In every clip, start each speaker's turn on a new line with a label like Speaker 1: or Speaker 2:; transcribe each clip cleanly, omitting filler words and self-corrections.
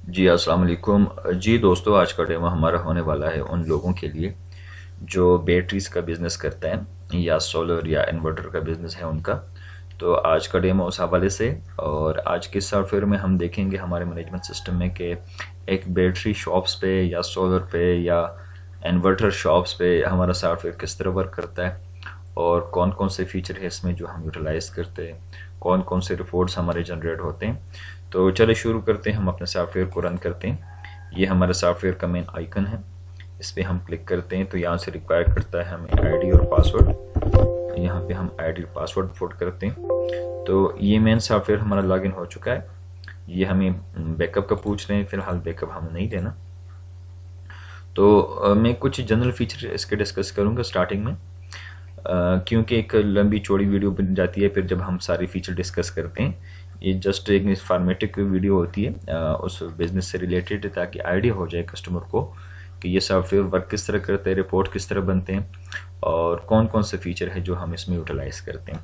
Speaker 1: जी अस्सलाम वालेकुम। जी दोस्तों, आज का डेमो हमारा होने वाला है उन लोगों के लिए जो बैटरीज का बिज़नेस करते हैं या सोलर या इन्वर्टर का बिज़नेस है उनका। तो आज का डेमो उस हवाले से, और आज के सॉफ्टवेयर में हम देखेंगे हमारे मैनेजमेंट सिस्टम में कि एक बैटरी शॉप्स पे या सोलर पे या इन्वर्टर शॉप्स पे हमारा सॉफ्टवेयर किस तरह वर्क करता है और कौन कौन से फीचर है इसमें जो हम यूटिलाइज करते हैं, कौन कौन से रिपोर्ट्स हमारे जनरेट होते हैं। तो चलिए शुरू करते हैं, हम अपने सॉफ्टवेयर को रन करते हैं। ये हमारे सॉफ्टवेयर का मेन आइकन है, इस पर हम क्लिक करते हैं तो यहाँ से रिक्वायर करता है हमें आईडी और पासवर्ड। यहाँ पे हम आईडी और पासवर्ड पुट करते हैं। तो ये मेन सॉफ्टवेयर हमारा लॉगिन हो चुका है। ये हमें बैकअप का पूछ रहे हैं, फिलहाल बैकअप हमें नहीं देना। तो मैं कुछ जनरल फीचर इसके डिस्कस करूँगा स्टार्टिंग में, क्योंकि एक लंबी चौड़ी वीडियो बन जाती है फिर जब हम सारी फीचर डिस्कस करते हैं। ये जस्ट एक इंफॉर्मेटिव वीडियो होती है उस बिज़नेस से रिलेटेड, ताकि आइडिया हो जाए कस्टमर को कि ये सॉफ्टवेयर वर्क किस तरह करते हैं, रिपोर्ट किस तरह बनते हैं और कौन कौन से फीचर है जो हम इसमें यूटिलाइज करते हैं।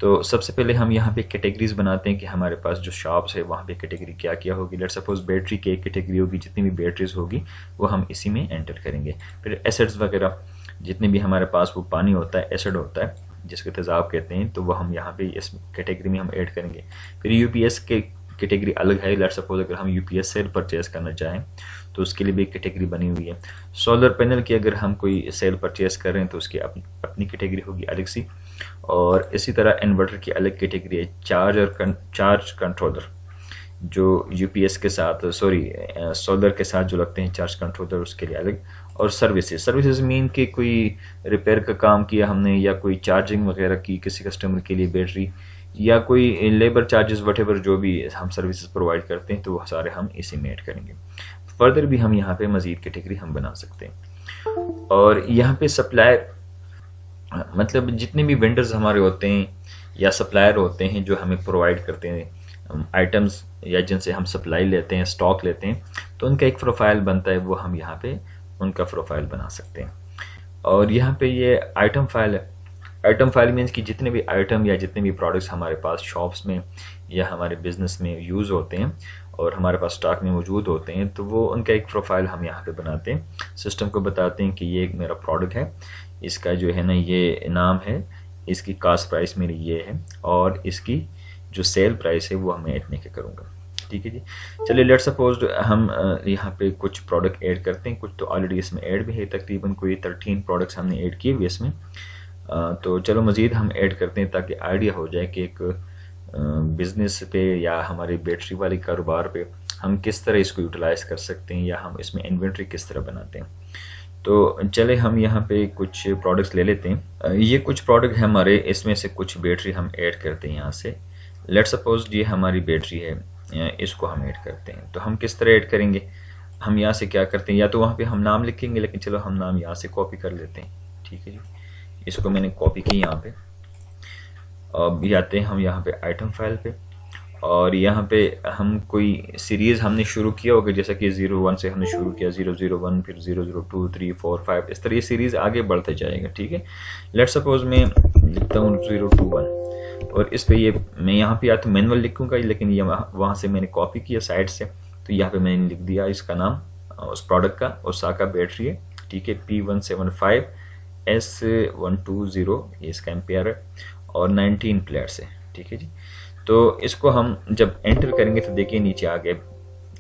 Speaker 1: तो सबसे पहले हम यहाँ पे कैटेगरीज बनाते हैं कि हमारे पास जो शॉप्स है वहाँ पे कैटेगरी क्या क्या होगी। लेट्स सपोज बैटरी की एक कैटेगरी होगी, जितनी भी बैटरीज होगी वो हम इसी में एंटर करेंगे। फिर एसेट्स वगैरह जितने भी हमारे पास वो पानी होता है, एसिड होता है जिसके तेजाब कहते हैं, तो वो हम यहाँ पे इस कैटेगरी में हम ऐड करेंगे। फिर यूपीएस के कैटेगरी अलग है। लेट्स सपोज अगर हम यूपीएस सेल परचेज करना चाहें तो उसके लिए भी एक कैटेगरी बनी हुई है। सोलर पैनल की अगर हम कोई सेल परचेज कर रहे हैं तो उसकी अपनी कैटेगरी होगी अलग सी। और इसी तरह इन्वर्टर की अलग कैटेगरी है। चार्ज कंट्रोलर जो यूपीएस के साथ सोलर के साथ जो लगते हैं चार्ज कंट्रोलर, उसके लिए अलग। और सर्विसेज मीन कि कोई रिपेयर का काम किया हमने या कोई चार्जिंग वगैरह की किसी कस्टमर के लिए बैटरी, या कोई लेबर चार्जेस वटेवर जो भी हम सर्विसेज प्रोवाइड करते हैं, तो वो सारे हम इसी में ऐड करेंगे। फर्दर भी हम यहाँ पे मजीद कैटेगरी हम बना सकते हैं। और यहाँ पे सप्लायर, मतलब जितने भी वेंडर्स हमारे होते हैं या सप्लायर होते हैं जो हमें प्रोवाइड करते हैं आइटम्स या जिनसे हम सप्लाई लेते हैं, स्टॉक लेते हैं, तो उनका एक प्रोफाइल बनता है, वो हम यहाँ पे उनका प्रोफाइल बना सकते हैं। और यहाँ पे ये आइटम फाइल है। आइटम फाइल मीन्स कि जितने भी आइटम या जितने भी प्रोडक्ट्स हमारे पास शॉप्स में या हमारे बिजनेस में यूज़ होते हैं और हमारे पास स्टॉक में मौजूद होते हैं, तो वो उनका एक प्रोफाइल हम यहाँ पे बनाते हैं। सिस्टम को बताते हैं कि ये एक मेरा प्रोडक्ट है, इसका जो है ना ये नाम है, इसकी कास्ट प्राइस मेरी ये है और इसकी जो सेल प्राइस है वो मैं इतने के करूँगा। ठीक है जी। चलिए लेट्स सपोज हम यहाँ पे कुछ प्रोडक्ट ऐड करते हैं। कुछ तो ऑलरेडी इसमें ऐड भी है, तकरीबन कोई 13 प्रोडक्ट्स हमने ऐड किए हुए इसमें। तो चलो मज़ीद हम ऐड करते हैं ताकि आइडिया हो जाए कि एक बिज़नेस पे या हमारी बैटरी वाली कारोबार पे हम किस तरह इसको यूटिलाइज कर सकते हैं या हम इसमें इन्वेंट्री किस तरह बनाते हैं। तो चले हम यहाँ पे कुछ प्रोडक्ट्स ले लेते हैं। ये कुछ प्रोडक्ट है हमारे, इसमें से कुछ बैटरी हम ऐड करते हैं यहाँ से। लेट्स सपोज ये हमारी बैटरी है, इसको हम ऐड करते हैं। तो हम किस तरह ऐड करेंगे, हम यहाँ से क्या करते हैं, या तो वहाँ पे हम नाम लिखेंगे, लेकिन चलो हम नाम यहाँ से कॉपी कर लेते हैं। ठीक है जी, इसको मैंने कॉपी की यहाँ पे। अब आते हैं हम यहाँ पे आइटम फाइल पे, और यहाँ पे हम कोई सीरीज़ हमने शुरू किया होगा, जैसा कि 01 से हमने शुरू किया, 001, फिर 002, 3, 4, 5, इस तरह ये सीरीज़ आगे बढ़ते जाएगा। ठीक है। लेट सपोज मैं लिखता हूँ 021, और इस पे ये मैं यहाँ पे या तो मैनुअल लिखूँगा, लेकिन ये वहाँ से मैंने कॉपी किया साइड से, तो यहाँ पे मैंने लिख दिया इसका नाम उस प्रोडक्ट का, ओसाका बैटरी है। ठीक है। P175 S120 ये इसका एम्पियर है और 19 प्लेट्स है। ठीक है जी। तो इसको हम जब एंटर करेंगे तो देखिए नीचे आ गए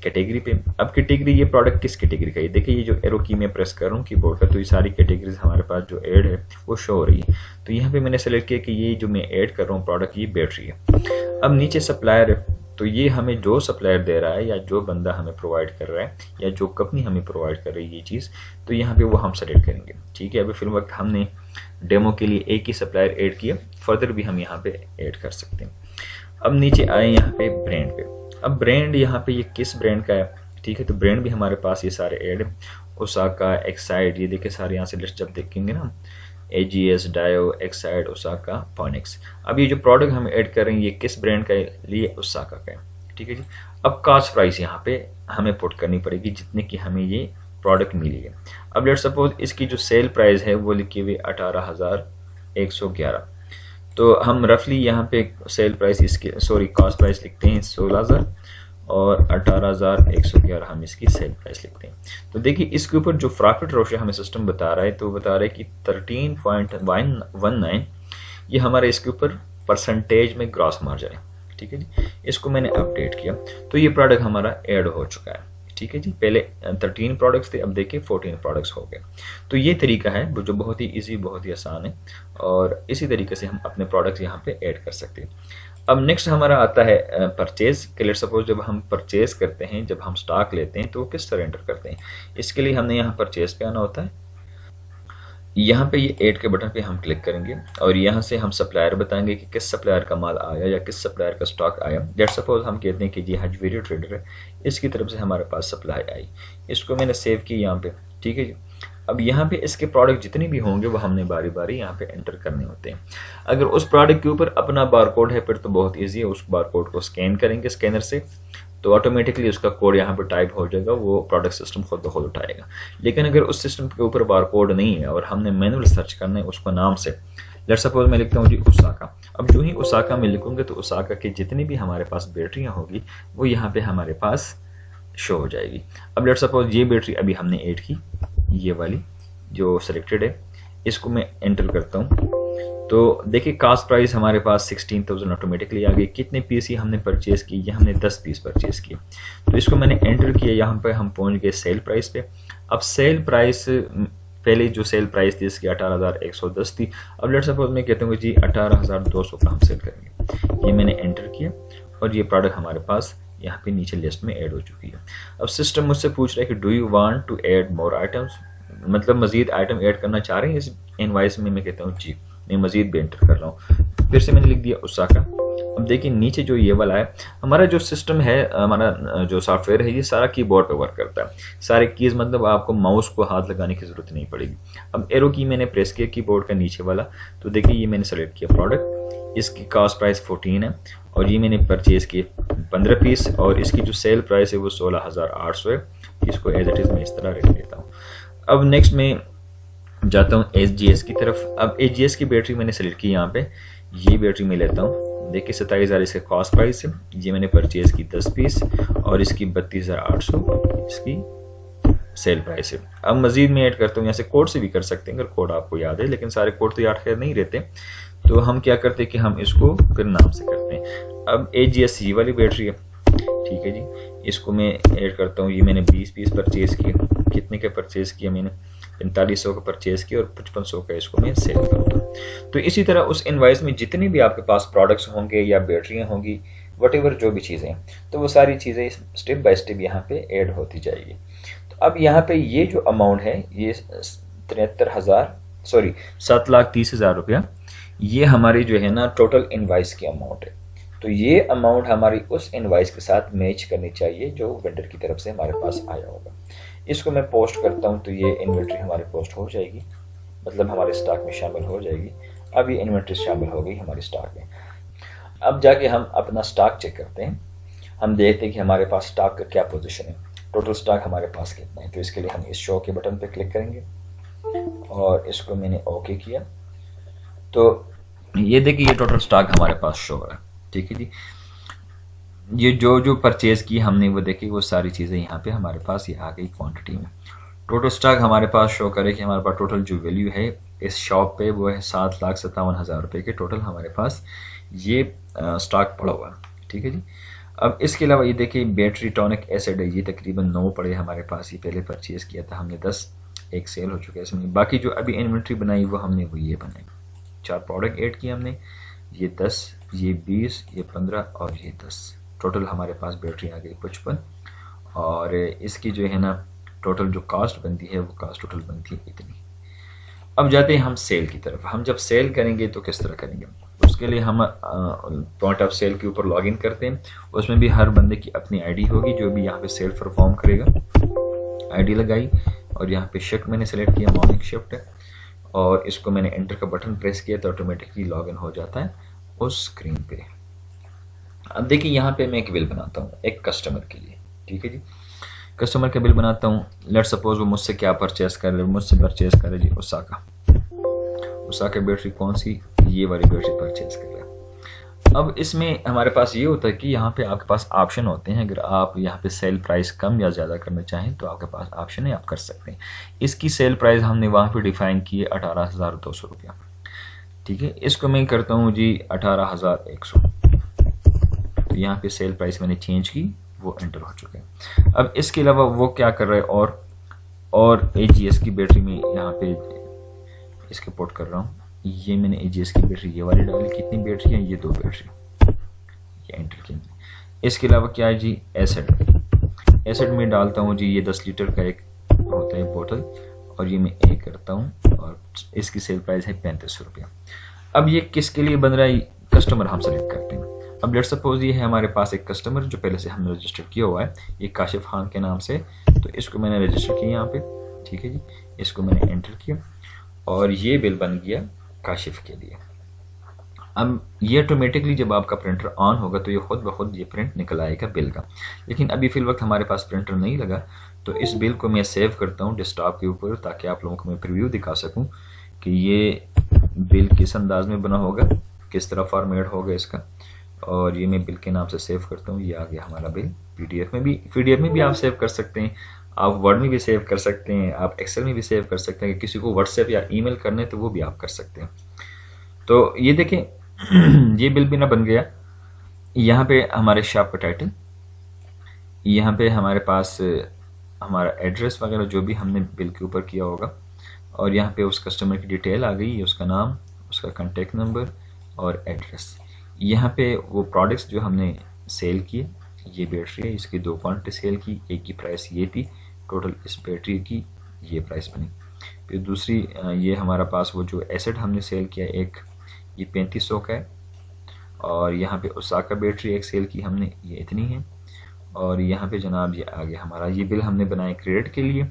Speaker 1: कैटेगरी पे। अब कैटेगरी, ये प्रोडक्ट किस कैटेगरी का है, देखिए ये जो एरो की मैं प्रेस कर रहा हूँ कीबोर्ड का, तो ये सारी कैटेगरीज हमारे पास जो ऐड है वो शो हो रही है। तो यहाँ पे मैंने सेलेक्ट किया कि ये जो मैं ऐड कर रहा हूँ प्रोडक्ट, ये बैटरी है। अब नीचे सप्लायर है, तो ये हमें जो सप्लायर दे रहा है या जो बंदा हमें प्रोवाइड कर रहा है या जो कंपनी हमें प्रोवाइड कर रही है ये चीज़, तो यहाँ पे वो हम सेलेक्ट करेंगे। ठीक है। अभी फिल वक्त हमने डेमो के लिए एक ही सप्लायर ऐड किया, फर्दर भी हम यहाँ पे ऐड कर सकते हैं। अब नीचे आए यहाँ पे ब्रांड पे। अब ब्रांड यहाँ पे ये किस ब्रांड का है। ठीक है। तो ब्रांड भी हमारे पास ये सारे ऐड है, ओसाका, एक्साइड, ये देखिए सारे यहाँ से लिस्ट जब देखेंगे ना, AGS, डायो, एक्साइड, ओसाका, फोनिक्स। अब ये जो प्रोडक्ट हम ऐड कर रहे हैं ये किस ब्रांड का है, ये ओसाका का है। ठीक है जी। अब कास्ट प्राइस यहाँ पे हमें पुट करनी पड़ेगी जितने की हमें ये प्रोडक्ट मिली है। अब लेट सपोज इसकी जो सेल प्राइस है वो लिखी हुई 18,111, तो हम रफली यहाँ पे सेल प्राइस इसके कास्ट प्राइस लिखते हैं 16,000 और 18,111 हम इसकी सेल प्राइस लिखते हैं। तो देखिए इसके ऊपर जो प्रॉफिट रेशियो हमें सिस्टम बता रहा है, तो बता रहा है कि 13.19 ये हमारे इसके ऊपर परसेंटेज में ग्रॉस मार्जिन है। ठीक है जी, इसको मैंने अपडेट किया तो ये प्रोडक्ट हमारा ऐड हो चुका है। ठीक है जी, पहले 13 प्रोडक्ट्स थे, अब देखिए 14 प्रोडक्ट्स हो गए। तो ये तरीका है जो बहुत ही इजी, बहुत ही आसान है, और इसी तरीके से हम अपने प्रोडक्ट्स यहाँ पे ऐड कर सकते हैं। अब नेक्स्ट हमारा आता है परचेज के। लेट्स सपोज जब हम परचेज करते हैं, जब हम स्टॉक लेते हैं, तो वो किस तरह एंटर करते हैं। इसके लिए हमने यहाँ परचेज पे आना होता है। यहाँ पे ये ऐड के बटन पे हम क्लिक करेंगे और यहाँ से हम सप्लायर बताएंगे कि किस सप्लायर का माल आया या किस सप्लायर का स्टॉक आया। लेट्स सपोज हम कहते हैं कि जी हज वीडियो ट्रेडर है, इसकी तरफ से हमारे पास सप्लाई आई, इसको मैंने सेव की यहाँ पे। ठीक है जी, अब यहाँ पे इसके प्रोडक्ट जितने भी होंगे वो हमने बारी बारी यहाँ पे एंटर करने होते हैं। अगर उस प्रोडक्ट के ऊपर अपना बारकोड है फिर तो बहुत ईजी है, उस बारकोड को स्कैन करेंगे स्कैनर से, तो ऑटोमेटिकली उसका कोड यहाँ पे टाइप हो जाएगा, वो प्रोडक्ट सिस्टम खुद ब खुद उठाएगा। लेकिन अगर उस सिस्टम के ऊपर बारकोड नहीं है और हमने मैनुअल सर्च करना है उसको नाम से, लेट्स सपोज मैं लिखता हूँ जी उसाका। अब जो ही उसाका में लिखूंगे तो उसाका की जितनी भी हमारे पास बैटरियाँ होगी वो यहाँ पे हमारे पास शो हो जाएगी। अब लेट्स सपोज ये बैटरी अभी हमने ऐड की, ये वाली जो सिलेक्टेड है, इसको मैं एंटर करता हूँ तो देखिए कास्ट प्राइस हमारे पास 16,000 ऑटोमेटिकली आ गई। कितने पीस ही हमने परचेज की, ये हमने 10 पीस परचेज किए, तो इसको मैंने एंटर किया। यहाँ पे हम पहुँच गए सेल प्राइस पे। अब सेल प्राइस, पहले जो सेल प्राइस थी इसकी 18,110 थी। अब लेट्स सपोज मैं कहता हूँ जी 18,200 का हम सेल करेंगे, ये मैंने एंटर किया और ये प्रोडक्ट हमारे पास यहाँ पे नीचे लिस्ट में ऐड हो चुकी है। अब सिस्टम मुझसे पूछ रहा है कि do you want to add more items, मतलब मजीद आइटम ऐड करना चाह रहे हैं इस इनवाइस में। मैं कहता हूँ जी, मैं मजीद भी एंटर कर रहा हूँ, फिर से मैंने लिख दिया उसाका। अब देखिए नीचे जो ये वाला है, हमारा जो सिस्टम है, हमारा जो सॉफ्टवेयर है, ये सारा कीबोर्ड पे वर्क करता है। सारे कीज मतलब आपको माउस को हाथ लगाने की जरूरत नहीं पड़ेगी। अब एरो की मैंने प्रेस किया कीबोर्ड का नीचे वाला, तो देखिए ये मैंने सेलेक्ट किया प्रोडक्ट, इसकी कॉस्ट प्राइस 14 है और ये मैंने परचेज किए 15 पीस और इसकी जो सेल प्राइस है वो 16,800 है। इसको एज इट इज मैं इस तरह रख देता हूँ। अब नेक्स्ट में जाता हूँ SGS की तरफ। अब SGS की बैटरी मैंने सेलेक्ट की, यहाँ पे ये बैटरी मैं लेता हूँ। देखिए 27,000 इसका कॉस्ट प्राइस है, ये मैंने परचेज की 10 पीस और इसकी 32,800 इसकी सेल प्राइस है। अब मजीद में ऐड करता हूँ, यहाँ से कोड से भी कर सकते हैं अगर कोड आपको याद है, लेकिन सारे कोड तो याद खैर नहीं रहते, तो हम क्या करते हैं कि हम इसको फिर नाम से करते हैं। अब SGS ये वाली बैटरी है, ठीक है जी, इसको मैं ऐड करता हूँ। ये मैंने 20 पीस परचेज किए, कितने के परचेज किया मैंने, 4500 का परचेज किया और 5500 का इसको मैं सेल करूँगा। तो इसी तरह उस इनवाइस में जितने भी आपके पास प्रोडक्ट्स होंगे या बैटरियाँ होंगी, वटेवर जो भी चीज़ें हैं, तो वो सारी चीज़ें स्टेप बाय स्टेप यहाँ पे ऐड होती जाएगी। तो अब यहाँ पे ये जो अमाउंट है, ये 7,30,000 रुपया, ये हमारी जो है ना टोटल इनवाइस की अमाउंट है। तो ये अमाउंट हमारी उस इनवाइस के साथ मैच करनी चाहिए जो वेंडर की तरफ से हमारे पास आया होगा। इसको मैं पोस्ट करता हूँ तो ये इन्वेंट्री हमारी पोस्ट हो जाएगी, मतलब हमारे स्टॉक में शामिल हो जाएगी। अब ये इन्वेंट्री शामिल हो गई हमारे स्टॉक में। अब जाके हम अपना स्टॉक चेक करते हैं, हम देखते हैं कि हमारे पास स्टॉक का क्या पोजीशन है, टोटल स्टॉक हमारे पास कितना है। तो इसके लिए हम इस शो के बटन पर क्लिक करेंगे और इसको मैंने ओके किया, तो ये देखिए ये टोटल स्टॉक हमारे पास शो हो रहा है। ठीक है जी, ये जो परचेज की हमने वो देखी, वो सारी चीज़ें यहाँ पे हमारे पास ये आ गई क्वांटिटी में। टोटल स्टॉक हमारे पास शो करे कि हमारे पास टोटल जो वैल्यू है इस शॉप पे वो है 7,57,000 रुपये के टोटल हमारे पास ये स्टॉक पड़ा हुआ है। ठीक है जी, अब इसके अलावा ये देखिए बैटरी टॉनिक एसिड है, ये तकरीबन 9 पड़े हमारे पास, ये पहले परचेज किया था हमने 10, एक सेल हो चुका है इसमें। बाकी जो अभी इन्वेंट्री बनाई वो हमने वो ये बनाई, 4 प्रोडक्ट ऐड किए हमने, ये 10, ये 20, ये 15 और ये 10। टोटल हमारे पास बैटरी आ गई 55 और इसकी जो है ना टोटल जो कास्ट बनती है वो कास्ट टोटल बनती है इतनी। अब जाते हैं हम सेल की तरफ। हम जब सेल करेंगे तो किस तरह करेंगे, उसके लिए हम पॉइंट ऑफ सेल के ऊपर लॉगिन करते हैं। उसमें भी हर बंदे की अपनी आईडी होगी, जो भी यहाँ पे सेल परफॉर्म करेगा। आईडी लगाई और यहाँ पे शिफ्ट मैंने सेलेक्ट किया, मॉर्निंग शिफ्ट है, और इसको मैंने एंटर का बटन प्रेस किया तो ऑटोमेटिकली लॉगिन हो जाता है उस स्क्रीन पे। अब देखिए यहाँ पे मैं एक बिल बनाता हूँ एक कस्टमर के लिए। ठीक है जी, कस्टमर का बिल बनाता हूँ। लेट्स सपोज वो मुझसे क्या परचेस कर रहे, मुझसे परचेस कर रहे जी उसाका बैटरी, कौन सी, ये वाली बैटरी परचेस कर रहा है। अब इसमें हमारे पास ये होता है कि यहाँ पे आपके पास ऑप्शन होते हैं। अगर आप यहाँ पे सेल प्राइस कम या ज़्यादा करना चाहें तो आपके पास ऑप्शन है, आप कर सकते हैं। इसकी सेल प्राइस हमने वहाँ पे डिफाइन की है 18,200 रुपया। ठीक है, इसको मैं करता हूँ जी 18,100। तो यहाँ पे सेल प्राइस मैंने चेंज की, वो एंटर हो चुके हैं। अब इसके अलावा वो क्या कर रहा है, और AGS की बैटरी में यहाँ पे इसके पोर्ट कर रहा हूँ। ये मैंने AGS की बैटरी ये वाली डाली, कितनी बैटरी है, ये 2 बैटरी, ये एंटर की। इसके अलावा क्या है जी, एसिड में डालता हूँ जी, ये 10 लीटर का एक होता है बोतल, और ये मैं एक करता हूँ, और इसकी सेल प्राइस है 3500 रुपया। अब ये किसके लिए बन रहा है, कस्टमर हम सेलेक्ट करते हैं। अब लेट्स सपोज ये है हमारे पास एक कस्टमर जो पहले से हमने रजिस्टर किया हुआ है, ये काशिफ खान के नाम से, तो इसको मैंने रजिस्टर किया यहाँ पे। ठीक है जी, इसको मैंने एंटर किया और ये बिल बन गया काशिफ के लिए। अब ये ऑटोमेटिकली जब आपका प्रिंटर ऑन होगा तो ये खुद ब खुद ये प्रिंट निकल आएगा बिल का। लेकिन अभी फिल वक्त हमारे पास प्रिंटर नहीं लगा, तो इस बिल को मैं सेव करता हूँ डेस्कटॉप के ऊपर, ताकि आप लोगों को मैं प्रीव्यू दिखा सकूँ कि ये बिल किस अंदाज में बना होगा, किस तरह फॉर्मेट होगा इसका। और ये मैं बिल के नाम से सेव करता हूँ, ये आ गया हमारा बिल। पीडीएफ में भी आप सेव कर सकते हैं, आप वर्ड में भी सेव कर सकते हैं, आप एक्सेल में भी सेव कर सकते हैं। किसी को व्हाट्सएप या ईमेल करने तो वो भी आप कर सकते हैं। तो ये देखें ये बिल भी ना बन गया। यहाँ पे हमारे शॉप का टाइटल, यहाँ पे हमारे पास हमारा एड्रेस वगैरह जो भी हमने बिल के ऊपर किया होगा, और यहाँ पे उस कस्टमर की डिटेल आ गई, उसका नाम, उसका कॉन्टेक्ट नंबर और एड्रेस। यहाँ पे वो प्रोडक्ट्स जो हमने सेल किए, ये बैटरी है, इसकी 2 क्वांटिटी सेल की, एक की प्राइस ये थी, टोटल इस बैटरी की ये प्राइस बनी। फिर दूसरी ये हमारा पास वो जो एसिड हमने सेल किया, एक ये 3500 का है, और यहाँ पे ओसाका बैटरी एक सेल की हमने, ये इतनी है। और यहाँ पे जनाब ये आगे हमारा ये बिल हमने बनाए क्रेडिट के लिए,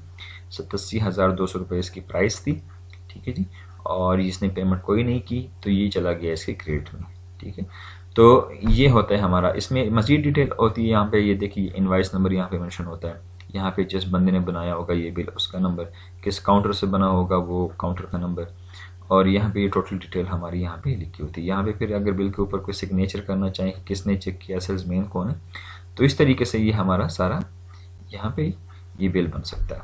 Speaker 1: 87,200 रुपये इसकी प्राइस थी। ठीक है जी, और इसने पेमेंट कोई नहीं की तो ये चला गया इसके क्रेडिट में। ठीक है, तो ये होता है हमारा। इसमें मज़ीद डिटेल होती है, यहाँ पे ये देखिए इनवाइस नंबर यहाँ पे मेंशन होता है, यहाँ पे जिस बंदे ने बनाया होगा ये बिल उसका नंबर, किस काउंटर से बना होगा वो काउंटर का नंबर, और यहाँ पे ये टोटल डिटेल हमारी यहाँ पे लिखी होती है। यहाँ पे फिर अगर बिल के ऊपर कोई सिग्नेचर करना चाहें कि किसने चेक किया, सेल्समैन कौन है, तो इस तरीके से ये हमारा सारा यहाँ पे ये बिल बन सकता है।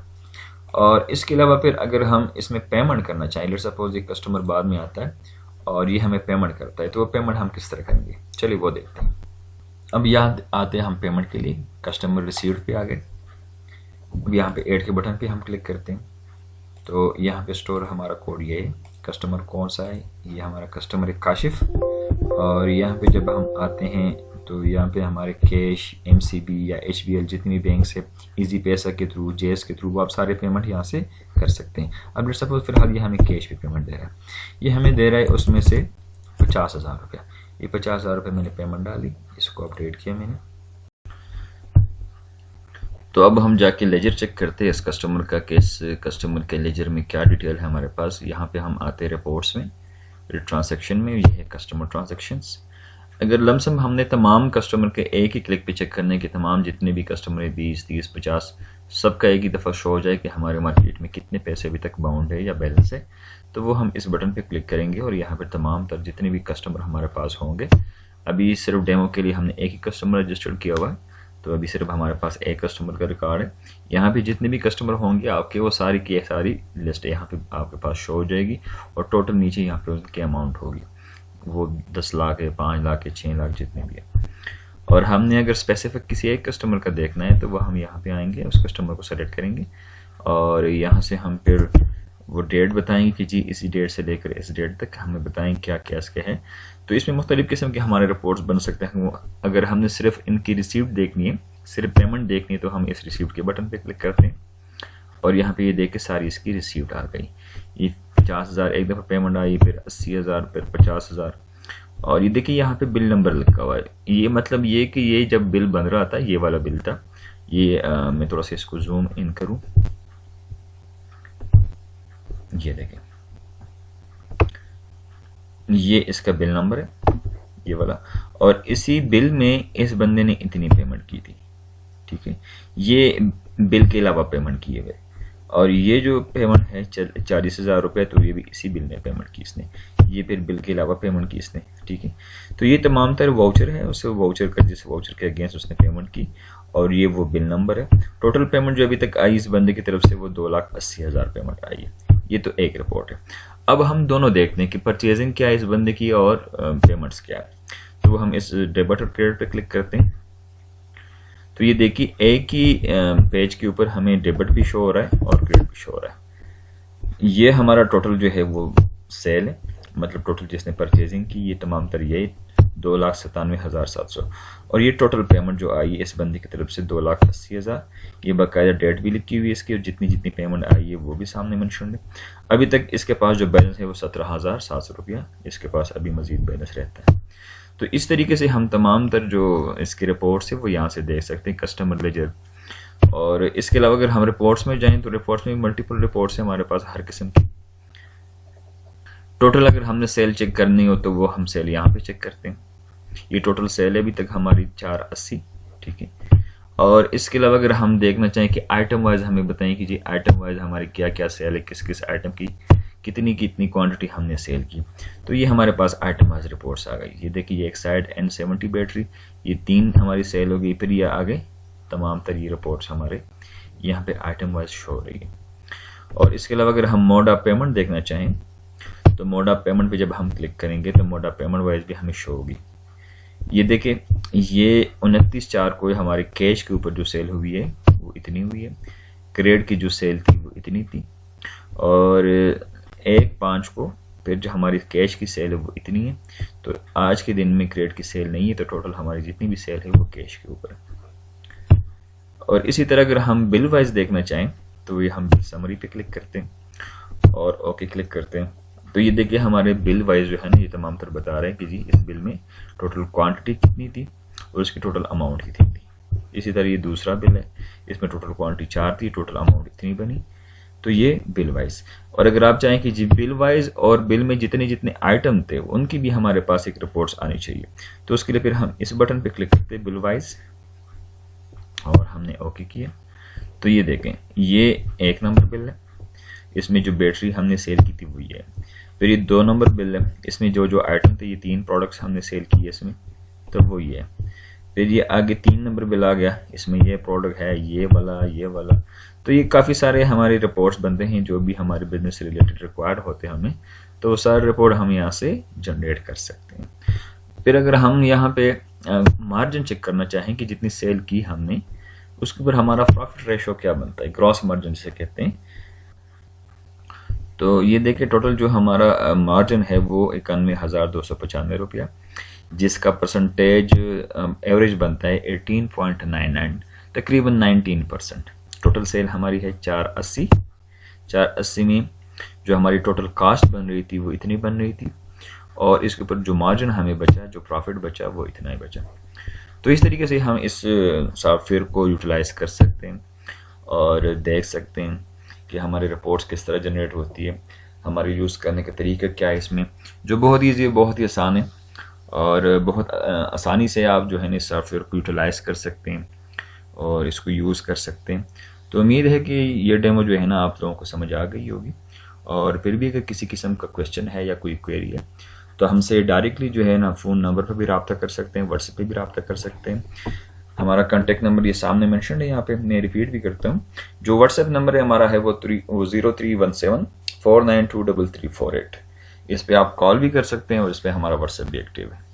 Speaker 1: और इसके अलावा फिर अगर हम इसमें पेमेंट करना चाहें, लेट्स सपोज एक कस्टमर बाद में आता है और ये हमें पेमेंट करता है, तो वो पेमेंट हम किस तरह करेंगे, चलिए वो देखते हैं। अब यहाँ आते हैं हम पेमेंट के लिए, कस्टमर रिसीव्ड पे आ गए। अब यहाँ पे ऐड के बटन पे हम क्लिक करते हैं, तो यहाँ पे स्टोर हमारा कोड ये है, कस्टमर कौन सा है, ये हमारा कस्टमर है काशिफ। और यहाँ पे जब हम आते हैं तो यहाँ पे हमारे कैश, MCB या HBL जितनी भी बैंक से, इजी पैसा के थ्रू, JS के थ्रू, आप सारे पेमेंट यहाँ से कर सकते हैं। अब लेट्स सपोज फिलहाल ये हमें कैश पे पेमेंट दे रहा है, ये हमें दे रहा है उसमें से 50,000 रुपया। ये 50,000 रुपये मैंने पेमेंट डाली, इसको अपडेट किया मैंने। तो अब हम जाके लेजर चेक करते हैं इस कस्टमर का, कि इस कस्टमर के लेजर में क्या डिटेल है हमारे पास। यहाँ पे हम आते हैं रिपोर्ट्स में, ट्रांजैक्शन में, ये है कस्टमर ट्रांजैक्शंस। अगर लमसम हमने तमाम कस्टमर के एक ही क्लिक पे चेक करने के, तमाम जितने भी कस्टमर है 20, 30, 50, सबका एक ही दफ़ा शो हो जाए कि हमारे मार्केट में कितने पैसे अभी तक बाउंड है या बैलेंस है, तो वो हम इस बटन पे क्लिक करेंगे और यहाँ पर तमाम तर जितने भी कस्टमर हमारे पास होंगे, अभी सिर्फ डेमो के लिए हमने एक ही कस्टमर रजिस्टर्ड किया हुआ है, तो अभी सिर्फ हमारे पास एक कस्टमर का रिकॉर्ड है। यहाँ पे जितने भी कस्टमर होंगे आपके, वो सारी की सारी लिस्ट यहाँ पे आपके पास शो हो जाएगी, और टोटल नीचे यहाँ पे उनकी अमाउंट होगी, वो 10 लाख है, 5 लाख है, 6 लाख जितने भी है। और हमने अगर स्पेसिफिक किसी एक कस्टमर का देखना है तो वह हम यहाँ पे आएंगे, उस कस्टमर को सेलेक्ट करेंगे, और यहाँ से हम फिर वो डेट बताएंगे कि जी इसी डेट से लेकर इस डेट तक हमें बताएं क्या क्या इसके है। तो इसमें मुख्तलिफ़ किस्म के हमारे रिपोर्ट्स बन सकते हैं। अगर हमने सिर्फ इनकी रिसीप्ट देखनी है, सिर्फ पेमेंट देखनी है, तो हम इस रिसीप्ट के बटन पे क्लिक करते हैं और यहाँ पे ये देख के सारी इसकी रिसीप्ट आ गई। ये 50,000 एक दफ़ा पेमेंट आई, फिर 80,000, फिर 50,000, और ये देखिए यहाँ पे बिल नंबर लिखा हुआ है। ये मतलब ये कि ये जब बिल बन रहा था, ये वाला बिल था ये। मैं थोड़ा सा इसको जूम इन करूँ, ये देखें, ये इसका बिल नंबर है ये वाला, और इसी बिल में इस बंदे ने इतनी पेमेंट की थी। ठीक है, ये बिल के अलावा पेमेंट किए हुए, और ये जो पेमेंट है 40,000 रुपये, तो ये भी इसी बिल में पेमेंट की इसने। ये फिर बिल के अलावा पेमेंट की इसने, ठीक है। तो ये तमाम तर वाउचर है, उससे वाउचर का जिस वाउचर के अगेंस्ट उसने पेमेंट की, और ये वो बिल नंबर है। टोटल पेमेंट जो अभी तक आई इस बंदे की तरफ से वो 2,80,000 पेमेंट आई है। ये तो एक रिपोर्ट है। अब हम दोनों देखते हैं कि परचेजिंग क्या है इस बंदे की और पेमेंट्स क्या है। तो हम इस डेबिट और क्रेडिट पे क्लिक करते हैं। तो ये देखिए एक ही पेज के ऊपर हमें डेबिट भी शो हो रहा है और क्रेडिट भी शो हो रहा है। ये हमारा टोटल जो है वो सेल है, मतलब टोटल जिसने परचेजिंग की ये तमाम तर ये 2,97,700, और ये टोटल पेमेंट जो आई है इस बंदे की तरफ से 2,80,000। ये बाकायदा डेट भी लिखी हुई है इसकी, और जितनी जितनी पेमेंट आई है वो भी सामने मेंशन है। अभी तक इसके पास जो बैलेंस है वो 17,700 रुपया इसके पास अभी मजीद बैलेंस रहता है। तो इस तरीके से हम तमाम तर जो इसकी रिपोर्ट्स है वो यहाँ से देख सकते हैं, कस्टमर लेजर। और इसके अलावा अगर हम रिपोर्ट्स में जाएं तो रिपोर्ट्स में मल्टीपल रिपोर्ट्स है हमारे पास हर किस्म की। टोटल अगर हमने सेल चेक करनी हो तो वो हम सेल यहाँ पे चेक करते हैं। ये टोटल सेल है अभी तक हमारी 480, ठीक है। और इसके अलावा अगर हम देखना चाहें कि आइटम वाइज हमें बताएं कि जी आइटम वाइज हमारी क्या क्या सेल है, किस किस आइटम की कितनी क्वांटिटी हमने सेल की, तो ये हमारे पास आइटम वाइज रिपोर्ट्स आ गई। ये देखिए ये एक साइड N70 बैटरी, ये 3 हमारी सेल हो गई। फिर ये आ गए तमाम तर ये रिपोर्ट्स हमारे यहाँ पे आइटम वाइज शो हो रही है। और इसके अलावा अगर हम मोड ऑफ पेमेंट देखना चाहें तो मोड ऑफ पेमेंट पे जब हम क्लिक करेंगे तो मोड ऑफ पेमेंट वाइज भी हमें शो होगी। ये देखिए ये 29/4 को हमारे कैश के ऊपर जो सेल हुई है वो इतनी हुई है, क्रेडिट की जो सेल थी वो इतनी थी, और 1/5 को फिर जो हमारी कैश की सेल है वो इतनी है। तो आज के दिन में क्रेडिट की सेल नहीं है, तो टोटल हमारी जितनी भी सेल है वो कैश के ऊपर है। और इसी तरह अगर हम बिल वाइज देखना चाहें तो ये हम बिल समरी पे क्लिक करते हैं और ओके क्लिक करते हैं। तो ये देखिए हमारे बिल वाइज जो है ना ये तमाम तर बता रहे हैं कि जी इस बिल में टोटल क्वांटिटी कितनी थी और इसकी टोटल अमाउंट कितनी थी। इसी तरह ये दूसरा बिल है, इसमें टोटल क्वांटिटी 4 थी, टोटल अमाउंट इतनी बनी। तो ये बिल वाइज। और अगर आप चाहें कि जी बिल वाइज और बिल में जितने जितने आइटम थे उनकी भी हमारे पास एक रिपोर्ट्स आनी चाहिए, तो उसके लिए फिर हम इस बटन पे क्लिक करते हैं बिल वाइज, और हमने ओके किया। तो ये देखें ये 1 नंबर बिल है, इसमें जो बैटरी हमने सेल की थी वो ये है। फिर ये 2 नंबर बिल है, इसमें जो जो आइटम थे ये 3 प्रोडक्ट्स हमने सेल किए इसमें, तो वो ये है। फिर ये आगे 3 नंबर बिल आ गया, इसमें ये प्रोडक्ट है ये वाला। तो ये काफ़ी सारे हमारे रिपोर्ट्स बनते हैं जो भी हमारे बिजनेस से रिलेटेड रिक्वायर्ड होते हैं हमें, तो सारे रिपोर्ट हम यहाँ से जनरेट कर सकते हैं। फिर अगर हम यहाँ पे मार्जिन चेक करना चाहें कि जितनी सेल की हमने उसके ऊपर हमारा प्रॉफिट रेशो क्या बनता है, ग्रॉस मार्जिन जिसे कहते हैं। तो ये देखिए टोटल जो हमारा मार्जिन है वो 91,295 रुपया, जिसका परसेंटेज एवरेज बनता है 18.99, तकरीबन 19%। टोटल सेल हमारी है 480 में जो हमारी टोटल कास्ट बन रही थी वो इतनी बन रही थी, और इसके ऊपर जो मार्जिन हमें बचा, जो प्रॉफिट बचा वो इतना ही बचा। तो इस तरीके से हम इस सॉफ्टवेयर को यूटिलाइज कर सकते हैं और देख सकते हैं कि हमारी रिपोर्ट्स किस तरह जनरेट होती है, हमारे यूज़ करने का तरीका क्या है इसमें, जो बहुत ईजी है, बहुत ही आसान है, और बहुत आसानी से आप जो है ना इस सॉफ्टवेयर को यूटिलाइज कर सकते हैं और इसको यूज़ कर सकते हैं। तो उम्मीद है कि ये डेमो जो है ना आप लोगों को समझ आ गई होगी। और फिर भी अगर किसी किस्म का क्वेश्चन है या कोई क्वेरी है तो हमसे डायरेक्टली जो है ना फ़ोन नंबर पर भी रब्ता कर सकते हैं, व्हाट्सएप पे भी रब्ता कर सकते हैं। हमारा कॉन्टैक्ट नंबर ये सामने मेंशन है यहाँ पे, मैं रिपीट भी करता हूँ। जो व्हाट्सएप नंबर है हमारा है वो 0317 4923348। इस पर आप कॉल भी कर सकते हैं और इस पर हमारा व्हाट्सएप भी एक्टिव है।